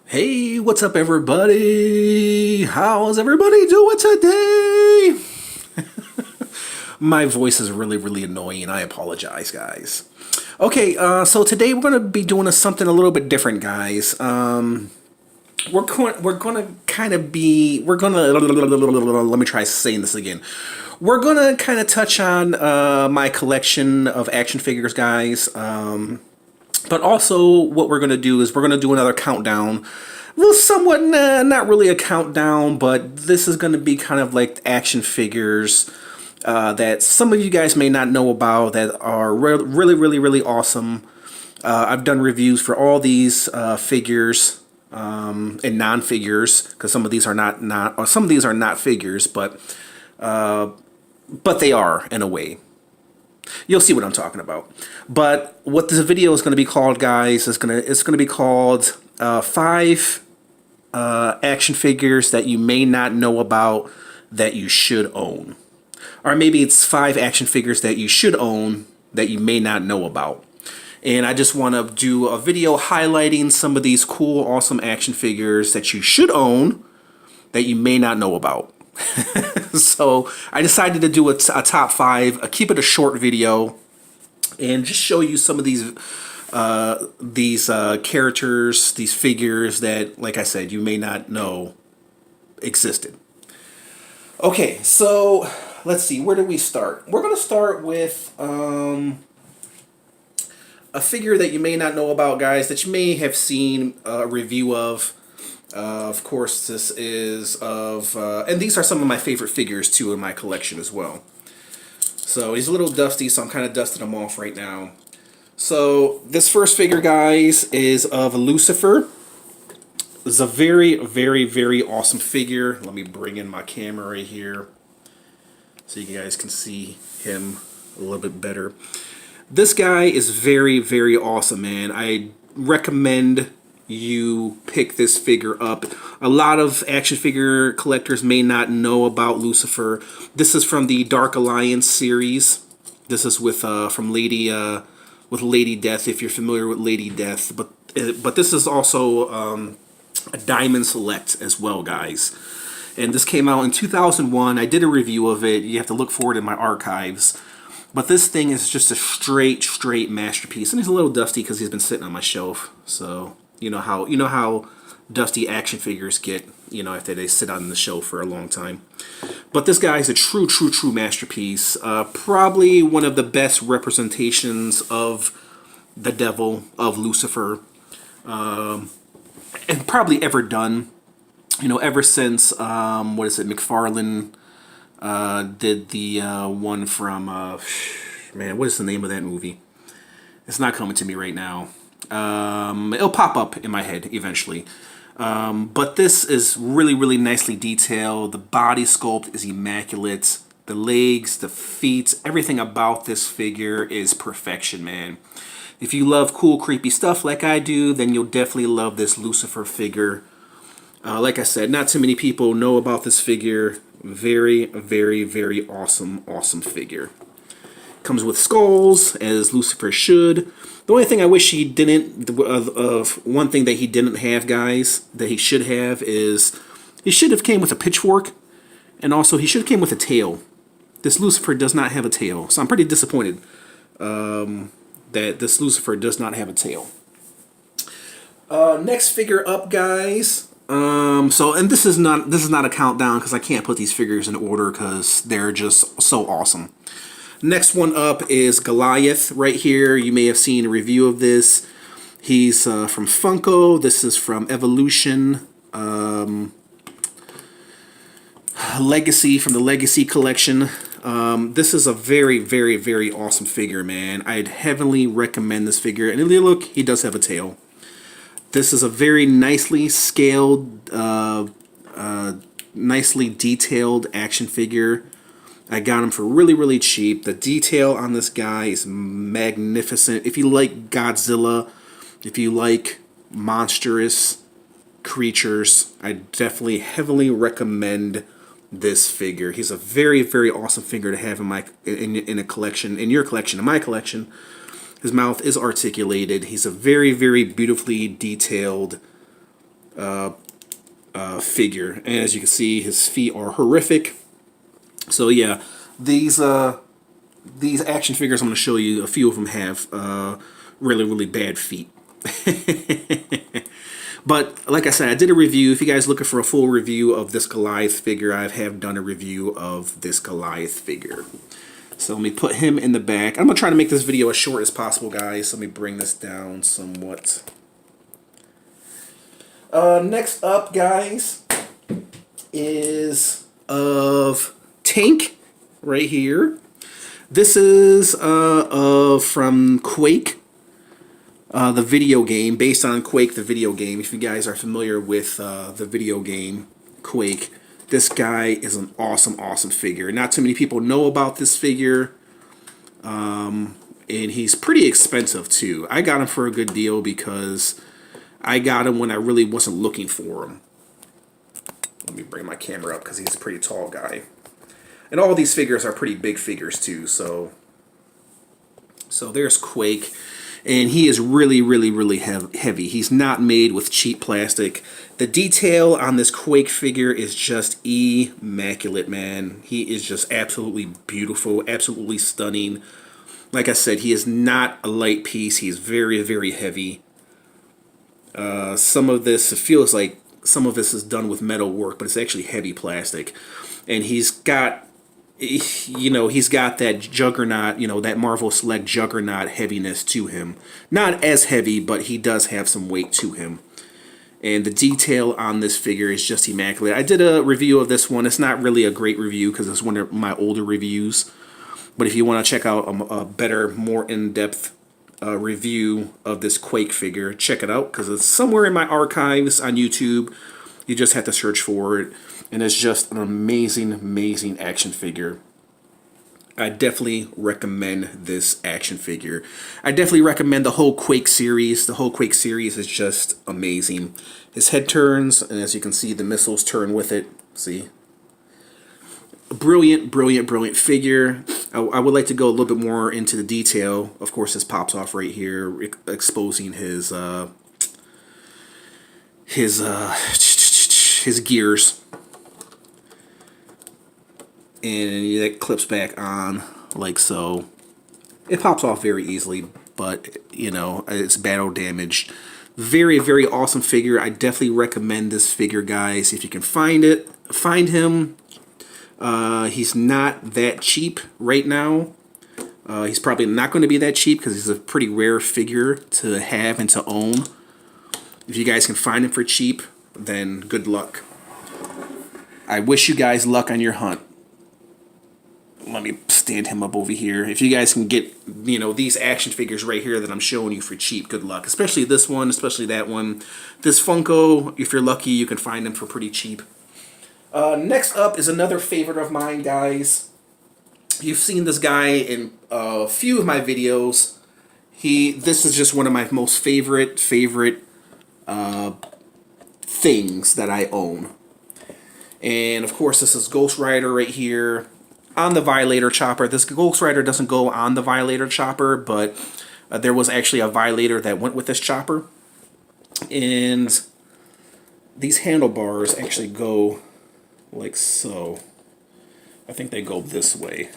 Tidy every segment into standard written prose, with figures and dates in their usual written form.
Hey, what's up, everybody? How's everybody doing today? My voice is really annoying. I apologize, guys. Okay, so today we're gonna be doing something a little bit different, guys. We're gonna kind of be let me try saying this again. We're gonna kind of touch on my collection of action figures, guys. But also, what we're going to do is we're going to do another countdown. Well, somewhat, not really a countdown, but this is going to be kind of like action figures that some of you guys may not know about that are really awesome. I've done reviews for all these figures and non-figures, because some of these are some of these are not figures, but they are in a way. You'll see what I'm talking about. But what this video is going to be called, guys, is it's going to be called 5 action figures that you may not know about that you should own. Or maybe it's 5 action figures that you should own that you may not know about. And I just want to do a video highlighting some of these cool, awesome action figures that you should own that you may not know about. So I decided to do a top 5, keep it a short video, and just show you some of these characters, these figures that, like I said, you may not know existed. Okay, so let's see, where do we start? We're going to start with a figure that you may not know about, guys, that you may have seen a review of. Of course, this is and these are some of my favorite figures too in my collection as well. So he's a little dusty, so I'm kind of dusting him off right now. So this first figure, guys, is of Lucifer. It's a very awesome figure. Let me bring in my camera right here so you guys can see him a little bit better. This guy is very awesome, man. I recommend you pick this figure up. A lot of action figure collectors may not know about Lucifer. This is from the Dark Alliance series. This is with Lady Death, if you're familiar with Lady Death. But this is also a Diamond Select as well, guys. And this came out in 2001. I did a review of it. You have to look for it in my archives. But this thing is just a straight masterpiece. And he's a little dusty because he's been sitting on my shelf. So you know how dusty action figures get, after they sit on the shelf for a long time. But this guy is a true masterpiece. Probably one of the best representations of the devil, of Lucifer, and probably ever done. Ever since McFarlane did the one from man, what is the name of that movie? It's not coming to me right now. It'll pop up in my head eventually. But this is really nicely detailed. The body sculpt is immaculate. The legs, the feet, everything about this figure is perfection, man. If you love cool, creepy stuff like I do, then you'll definitely love this Lucifer figure. Like I said, not too many people know about this figure. Very awesome figure. Comes with skulls, as Lucifer should. The only thing I wish he didn't, one thing that he didn't have, guys, that he should have is, he should have came with a pitchfork, and also he should have came with a tail. This Lucifer does not have a tail, so I'm pretty disappointed that this Lucifer does not have a tail. Next figure up, guys. And this is not a countdown because I can't put these figures in order because they're just so awesome. Next one up is Goliath right here. You may have seen a review of this. He's from Funko. This is from Evolution Legacy, from the Legacy collection. This is a very awesome figure, man. I'd heavily recommend this figure. And look, he does have a tail. This is a very nicely scaled, nicely detailed action figure. I got him for really cheap. The detail on this guy is magnificent. If you like Godzilla, if you like monstrous creatures, I definitely heavily recommend this figure. He's a very awesome figure to have in a collection, in your collection, in my collection. His mouth is articulated. He's a very beautifully detailed figure. And as you can see, his feet are horrific. So yeah, these action figures I'm going to show you, a few of them have really, really bad feet. But like I said, I did a review. If you guys are looking for a full review of this Goliath figure, I have done a review of this Goliath figure. So let me put him in the back. I'm going to try to make this video as short as possible, guys. Let me bring this down somewhat. Next up, guys, is of Tank right here. This is from Quake, the video game, based on Quake, the video game. If you guys are familiar with the video game Quake, this guy is an awesome, awesome figure. Not too many people know about this figure, and he's pretty expensive too. I got him for a good deal because I got him when I really wasn't looking for him. Let me bring my camera up because he's a pretty tall guy. And all these figures are pretty big figures too, so there's Quake. And he is really, really, really heavy. He's not made with cheap plastic. The detail on this Quake figure is just immaculate, man. He is just absolutely beautiful, absolutely stunning. Like I said, he is not a light piece. He's very, very heavy. Some of this, it feels like some of this is done with metal work, but it's actually heavy plastic. And he's got, you know, he's got that juggernaut, you know, that Marvel Select juggernaut heaviness to him. Not as heavy, but he does have some weight to him. And the detail on this figure is just immaculate. I did a review of this one. It's not really a great review because it's one of my older reviews. But if you want to check out a better, more in-depth review of this Quake figure, check it out because it's somewhere in my archives on YouTube. You just have to search for it. And it's just an amazing, amazing action figure. I definitely recommend this action figure. I definitely recommend the whole Quake series. The whole Quake series is just amazing. His head turns, and as you can see, the missiles turn with it. See? Brilliant, brilliant, brilliant figure. I would like to go a little bit more into the detail. Of course, this pops off right here, exposing his gears. And that clips back on like so. It pops off very easily, but you know, it's battle damaged. Very, very awesome figure. I definitely recommend this figure, guys. If you can find it, find him. He's not that cheap right now. He's probably not going to be that cheap because he's a pretty rare figure to have and to own. If you guys can find him for cheap, then good luck. I wish you guys luck on your hunt. Let me stand him up over here. If you guys can get, you know, these action figures right here that I'm showing you for cheap, good luck. Especially this one, especially that one. This Funko, if you're lucky, you can find them for pretty cheap. Next up is another favorite of mine, guys. You've seen this guy in a few of my videos. This is just one of my most favorite things that I own. And of course, this is Ghost Rider right here on the Violator Chopper. This Ghost Rider doesn't go on the Violator Chopper, but there was actually a Violator that went with this chopper. And these handlebars actually go like so. I think they go this way.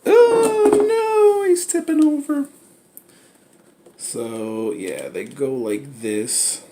Oh no, he's tipping over. So yeah, they go like this.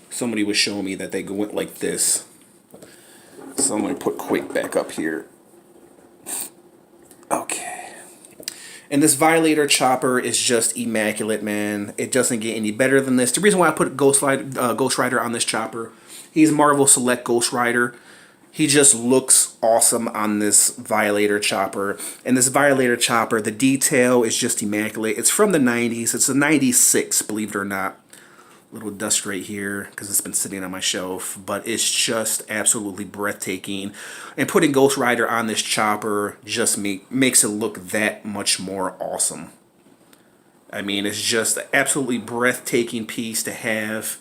Somebody was showing me that they went like this. So I'm going to put Quake back up here. Okay. And this Violator Chopper is just immaculate, man. It doesn't get any better than this. The reason why I put Ghost Rider on this chopper, he's Marvel Select Ghost Rider. He just looks awesome on this Violator Chopper. And this Violator Chopper, the detail is just immaculate. It's from the 90s. It's a 96, believe it or not. Little dust right here because it's been sitting on my shelf, but it's just absolutely breathtaking. And putting Ghost Rider on this chopper just makes it look that much more awesome. I mean, it's just an absolutely breathtaking piece to have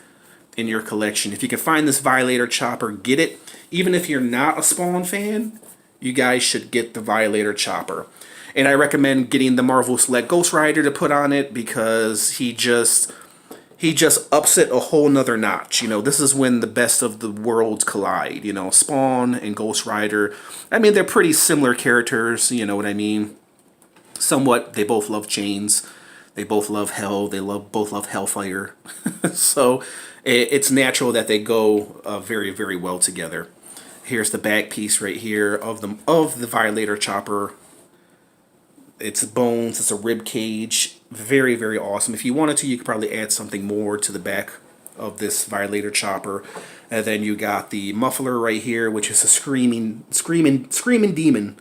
in your collection. If you can find this Violator Chopper, get it. Even if you're not a Spawn fan, you guys should get the Violator Chopper. And I recommend getting the Marvel Select Ghost Rider to put on it because he just ups it a whole nother notch. You know, this is when the best of the worlds collide. You know, Spawn and Ghost Rider. I mean, they're pretty similar characters. You know what I mean? Somewhat. They both love chains. They both love hell. They both love hellfire. So it's natural that they go very, very well together. Here's the back piece right here of the Violator Chopper. It's bones. It's a rib cage. Very, very awesome. If you wanted to, you could probably add something more to the back of this Violator Chopper. And then you got the muffler right here, which is a screaming demon,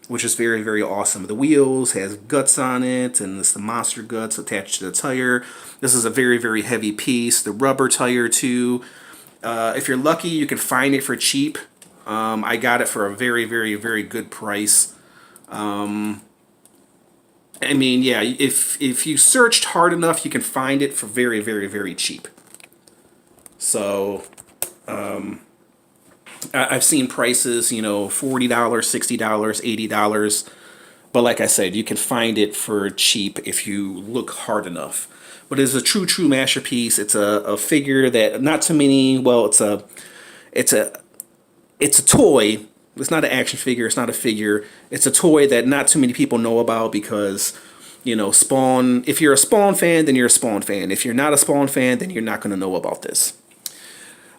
which is very, very awesome. The wheels has guts on it, and it's the monster guts attached to the tire. This is a very, very heavy piece. The rubber tire too. If you're lucky, you can find it for cheap. I got it for a very, very, very good price. I mean, yeah, if you searched hard enough, you can find it for very, very, very cheap. So, I've seen prices, you know, $40, $60, $80. But like I said, you can find it for cheap if you look hard enough. But it's a true, true masterpiece. It's a figure that not too many, well, it's a toy. It's not an action figure. It's not a figure. It's a toy that not too many people know about because, you know, Spawn. If you're a Spawn fan, then you're a Spawn fan. If you're not a Spawn fan, then you're not going to know about this.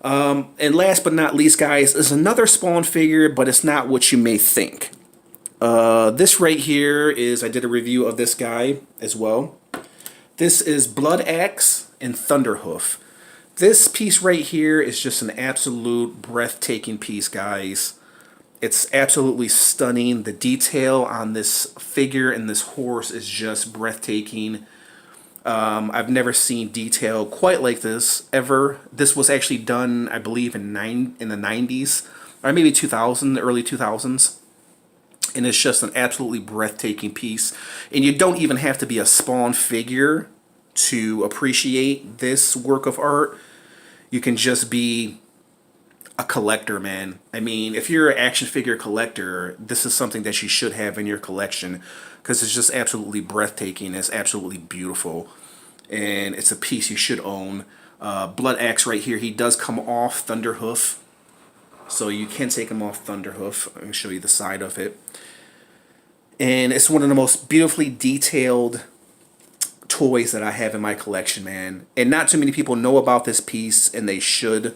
And last but not least, guys, is another Spawn figure, but it's not what you may think. This right here is, I did a review of this guy as well. This is Blood Axe and Thunderhoof. This piece right here is just an absolute breathtaking piece, guys. It's absolutely stunning. The detail on this figure and this horse is just breathtaking. I've never seen detail quite like this ever. This was actually done, I believe, in the 90s or maybe 2000, early 2000s. And it's just an absolutely breathtaking piece. And you don't even have to be a Spawn figure to appreciate this work of art. You can just be a collector, man. I mean, if you're an action figure collector, this is something that you should have in your collection because it's just absolutely breathtaking. It's absolutely beautiful, and it's a piece you should own. Blood Axe right here. He does come off Thunderhoof, so you can take him off Thunderhoof. I'm gonna show you the side of it, and it's one of the most beautifully detailed toys that I have in my collection, man. And not too many people know about this piece, and they should.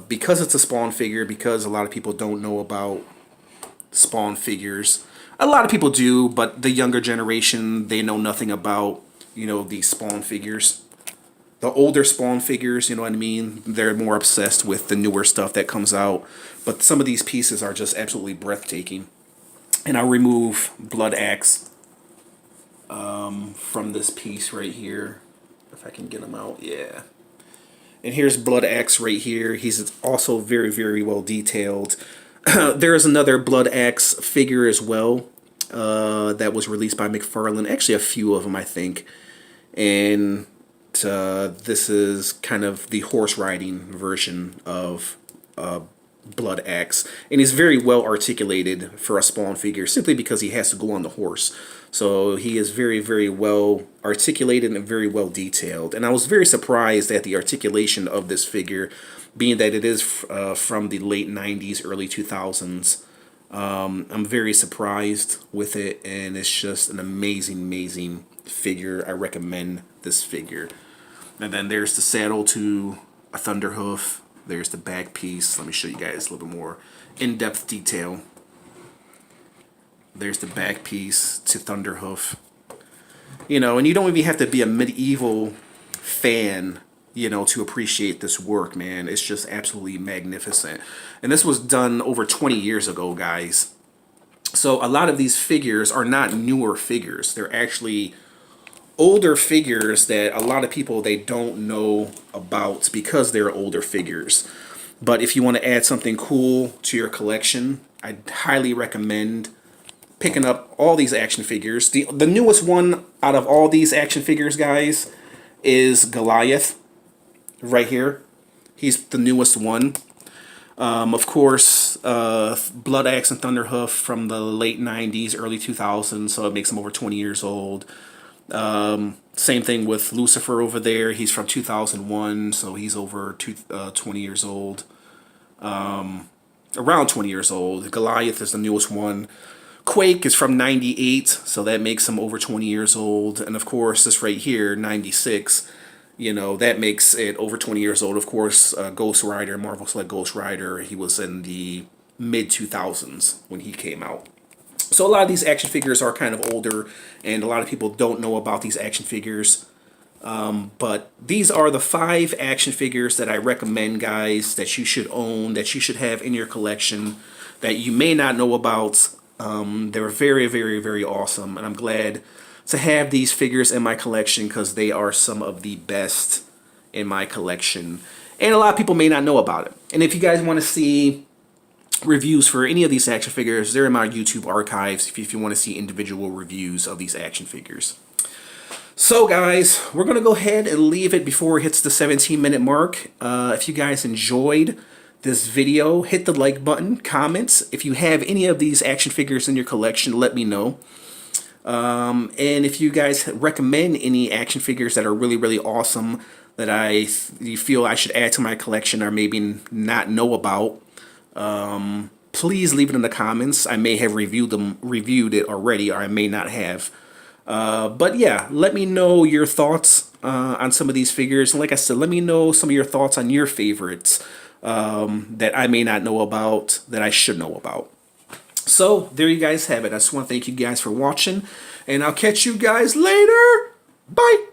Because it's a Spawn figure, because a lot of people don't know about Spawn figures. A lot of people do, but the younger generation, they know nothing about, you know, these Spawn figures. The older Spawn figures, you know what I mean? They're more obsessed with the newer stuff that comes out. But some of these pieces are just absolutely breathtaking. And I'll remove Blood Axe from this piece right here. If I can get him out, yeah. And here's Blood Axe right here. He's also very, very well detailed. There is another Blood Axe figure as well that was released by McFarlane. Actually, a few of them, I think. And this is kind of the horse riding version of Blood Axe. And he's very well articulated for a Spawn figure simply because he has to go on the horse. So he is very, very well articulated and very well detailed. And I was very surprised at the articulation of this figure, being that it is from the late 90s, early 2000s. I'm very surprised with it, and it's just an amazing, amazing figure. I recommend this figure. And then there's the saddle to a Thunderhoof. There's the back piece. Let me show you guys a little bit more in-depth detail. There's the back piece to Thunderhoof. You know, and you don't even have to be a medieval fan, you know, to appreciate this work, man. It's just absolutely magnificent. And this was done over 20 years ago, guys. So a lot of these figures are not newer figures. They're actually older figures that a lot of people, they don't know about because they're older figures. But if you want to add something cool to your collection, I'd highly recommend picking up all these action figures. The newest one out of all these action figures, guys, is Goliath right here. He's the newest one. Of course, Blood X and Thunderhoof from the late 90s, early 2000s, so it makes him over 20 years old. Same thing with Lucifer over there. He's from 2001, so he's over 20 years old. Around 20 years old. Goliath is the newest one. Quake is from 98, so that makes him over 20 years old. And of course, this right here, 96, you know, that makes it over 20 years old. Of course, Ghost Rider, Marvel Select Ghost Rider, he was in the mid-2000s when he came out. So a lot of these action figures are kind of older, and a lot of people don't know about these action figures. But these are the 5 action figures that I recommend, guys, that you should own, that you should have in your collection, that you may not know about. They're very, very, very awesome, and I'm glad to have these figures in my collection because they are some of the best in my collection. And a lot of people may not know about it. And if you guys want to see reviews for any of these action figures, they're in my YouTube archives if you want to see individual reviews of these action figures. So guys, we're going to go ahead and leave it before it hits the 17-minute mark. If you guys enjoyed this video, hit the like button, comments. If you have any of these action figures in your collection, let me know. And if you guys recommend any action figures that are really, really awesome that you feel I should add to my collection or maybe not know about, please leave it in the comments. I may have reviewed it already, or I may not have. But yeah, let me know your thoughts on some of these figures. And like I said, let me know some of your thoughts on your favorites that I may not know about, that I should know about. So there you guys have it. I just want to thank you guys for watching, and I'll catch you guys later. Bye.